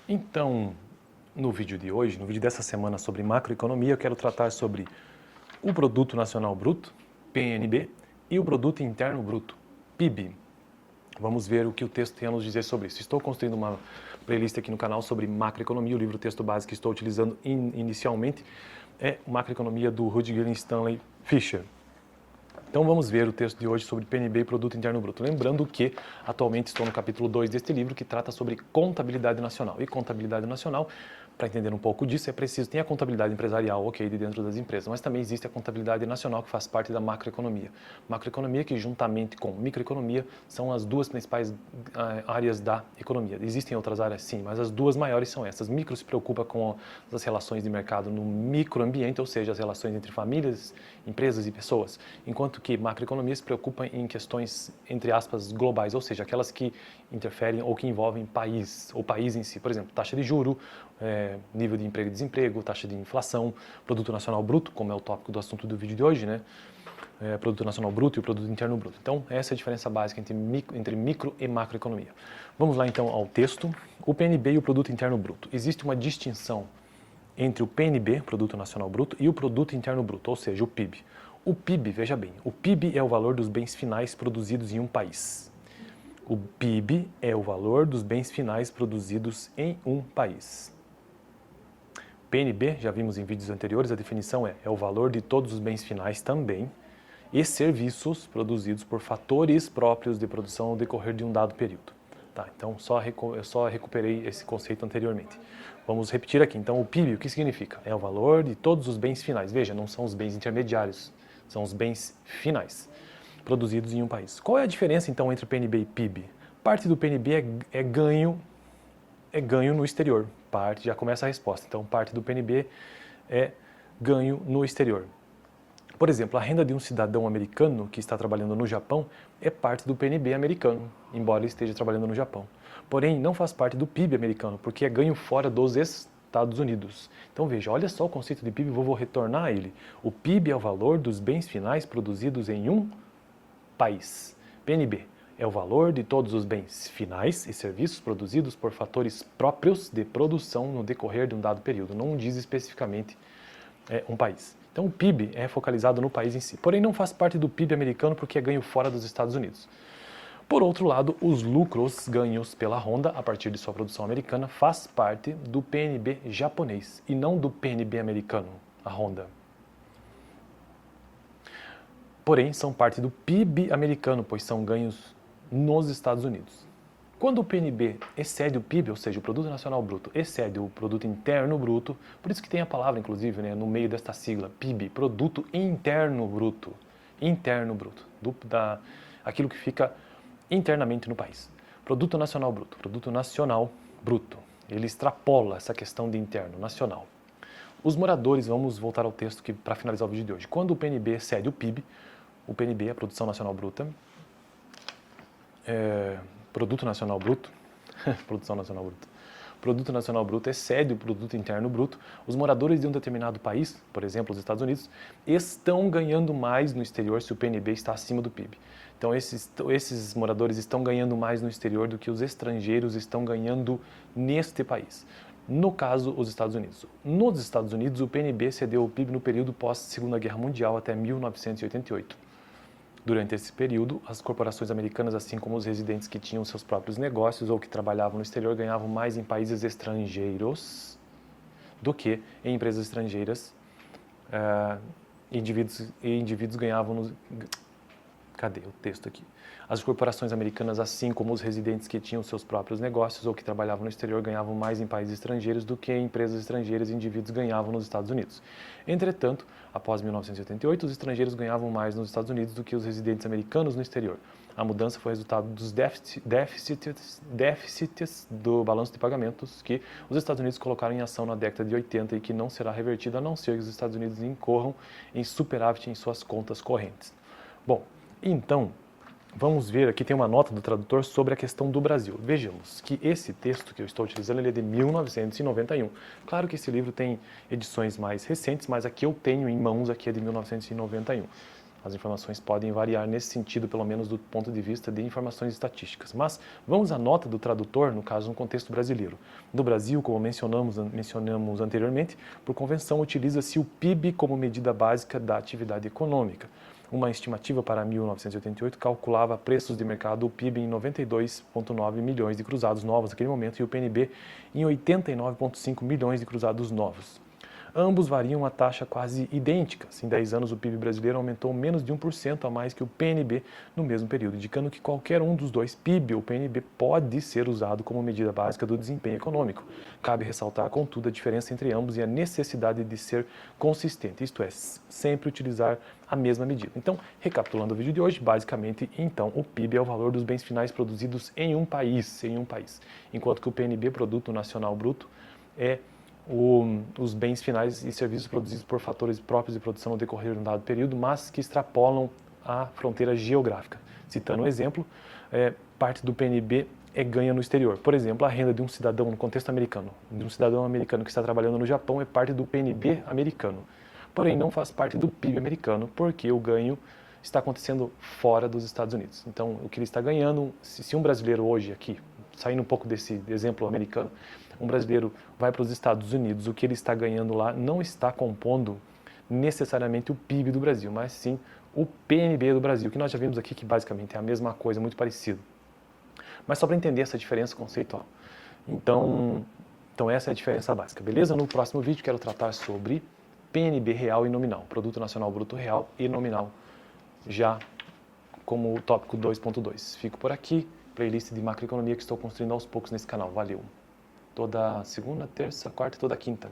Então, no vídeo de hoje, no vídeo dessa semana sobre macroeconomia, eu quero tratar sobre o Produto Nacional Bruto, PNB, e o Produto Interno Bruto, PIB. Vamos ver o que o texto tem a nos dizer sobre isso. Estou construindo uma playlist aqui no canal sobre macroeconomia. O livro texto base que estou utilizando inicialmente é Macroeconomia do Rudiger Stanley Fischer. Então vamos ver o texto de hoje sobre PNB e Produto Interno Bruto. Lembrando que atualmente estou no capítulo 2 deste livro que trata sobre contabilidade nacional. E contabilidade nacional, para entender um pouco disso, é preciso, tem a contabilidade empresarial, ok, de dentro das empresas, mas também existe a contabilidade nacional que faz parte da macroeconomia. Macroeconomia que juntamente com microeconomia são as duas principais áreas da economia. Existem outras áreas sim, mas as duas maiores são essas. Micro se preocupa com as relações de mercado no microambiente, ou seja, as relações entre famílias, empresas e pessoas, enquanto que macroeconomia se preocupa em questões, entre aspas, globais, ou seja, aquelas que interferem ou que envolvem país, ou país em si. Por exemplo, taxa de juro, nível de emprego e desemprego, taxa de inflação, produto nacional bruto, como é o tópico do assunto do vídeo de hoje, né? Produto nacional bruto e o produto interno bruto. Então, essa é a diferença básica entre micro e macroeconomia. Vamos lá então ao texto. O PNB e o produto interno bruto. Existe uma distinção entre o PNB, Produto Nacional Bruto, e o Produto Interno Bruto, ou seja, o PIB. O PIB, veja bem, o PIB é o valor dos bens finais produzidos em um país. O PIB é o valor dos bens finais produzidos em um país. PNB, já vimos em vídeos anteriores, a definição é o valor de todos os bens finais também e serviços produzidos por fatores próprios de produção ao decorrer de um dado período. Tá, então eu só recuperei esse conceito anteriormente. Vamos repetir aqui. Então, o PIB, o que significa? É o valor de todos os bens finais. Veja, não são os bens intermediários, são os bens finais produzidos em um país. Qual é a diferença, então, entre PNB e PIB? Parte do PNB é ganho no exterior. Parte, já começa a resposta. Então, parte do PNB é ganho no exterior. Por exemplo, a renda de um cidadão americano que está trabalhando no Japão é parte do PNB americano, embora ele esteja trabalhando no Japão. Porém, não faz parte do PIB americano, porque é ganho fora dos Estados Unidos. Então veja, olha só o conceito de PIB, vou retornar a ele. O PIB é o valor dos bens finais produzidos em um país. PNB é o valor de todos os bens finais e serviços produzidos por fatores próprios de produção no decorrer de um dado período. Não diz especificamente um país. Então, o PIB é focalizado no país em si, porém não faz parte do PIB americano porque é ganho fora dos Estados Unidos. Por outro lado, os lucros ganhos pela Honda a partir de sua produção americana faz parte do PNB japonês e não do PNB americano, a Honda. Porém, são parte do PIB americano, pois são ganhos nos Estados Unidos. Quando o PNB excede o PIB, ou seja, o Produto Nacional Bruto, excede o Produto Interno Bruto, por isso que tem a palavra, inclusive, né, no meio desta sigla, PIB, Produto Interno Bruto, aquilo que fica internamente no país. Produto Nacional Bruto, ele extrapola essa questão de interno, nacional. Os moradores, vamos voltar ao texto para finalizar o vídeo de hoje. Quando o PNB excede o PIB, o PNB, a Produção Nacional Bruta, Produto Nacional Bruto, Produção Nacional Bruta. Produto Nacional Bruto excede o Produto Interno Bruto. Os moradores de um determinado país, por exemplo, os Estados Unidos, estão ganhando mais no exterior se o PNB está acima do PIB. Então, esses moradores estão ganhando mais no exterior do que os estrangeiros estão ganhando neste país. No caso, os Estados Unidos. Nos Estados Unidos, o PNB excedeu o PIB no período pós-Segunda Guerra Mundial até 1988. Durante esse período, as corporações americanas, assim como os residentes que tinham seus próprios negócios ou que trabalhavam no exterior, ganhavam mais em países estrangeiros do que em empresas estrangeiras. Indivíduos ganhavam nos... Cadê o texto aqui? As corporações americanas, assim como os residentes que tinham seus próprios negócios ou que trabalhavam no exterior, ganhavam mais em países estrangeiros do que em empresas estrangeiras e indivíduos ganhavam nos Estados Unidos. Entretanto, após 1988, os estrangeiros ganhavam mais nos Estados Unidos do que os residentes americanos no exterior. A mudança foi resultado dos déficits do balanço de pagamentos que os Estados Unidos colocaram em ação na década de 80 e que não será revertido a não ser que os Estados Unidos incorram em superávit em suas contas correntes. Bom, então, vamos ver, aqui tem uma nota do tradutor sobre a questão do Brasil. Vejamos que esse texto que eu estou utilizando ele é de 1991. Claro que esse livro tem edições mais recentes, mas a que eu tenho em mãos aqui é de 1991. As informações podem variar nesse sentido, pelo menos do ponto de vista de informações estatísticas. Mas vamos à nota do tradutor, no caso, no contexto brasileiro. No Brasil, como mencionamos anteriormente, por convenção, utiliza-se o PIB como medida básica da atividade econômica. Uma estimativa para 1988 calculava preços de mercado, o PIB em 92,9 milhões de cruzados novos naquele momento e o PNB em 89,5 milhões de cruzados novos. Ambos variam a taxa quase idêntica. Em 10 anos, o PIB brasileiro aumentou menos de 1% a mais que o PNB no mesmo período, indicando que qualquer um dos dois, PIB ou PNB, pode ser usado como medida básica do desempenho econômico. Cabe ressaltar, contudo, a diferença entre ambos e a necessidade de ser consistente, isto é, sempre utilizar a mesma medida. Então, recapitulando o vídeo de hoje, basicamente, então, o PIB é o valor dos bens finais produzidos em um país, enquanto que o PNB, Produto Nacional Bruto, é os bens finais e serviços produzidos por fatores próprios de produção no decorrer de um dado período, mas que extrapolam a fronteira geográfica. Citando um exemplo, parte do PNB é ganha no exterior. Por exemplo, a renda de um cidadão no contexto americano, de um cidadão americano que está trabalhando no Japão, é parte do PNB americano. Porém, não faz parte do PIB americano, porque o ganho está acontecendo fora dos Estados Unidos. Então, o que ele está ganhando, se um brasileiro hoje aqui, saindo um pouco desse exemplo americano, um brasileiro vai para os Estados Unidos, o que ele está ganhando lá não está compondo necessariamente o PIB do Brasil, mas sim o PNB do Brasil, que nós já vimos aqui que basicamente é a mesma coisa, muito parecido. Mas só para entender essa diferença conceitual. Então essa é a diferença básica, beleza? No próximo vídeo quero tratar sobre PNB real e nominal, Produto Nacional Bruto real e nominal, já como tópico 2.2. Fico por aqui, playlist de macroeconomia que estou construindo aos poucos nesse canal. Valeu! Toda segunda, terça, quarta e toda quinta.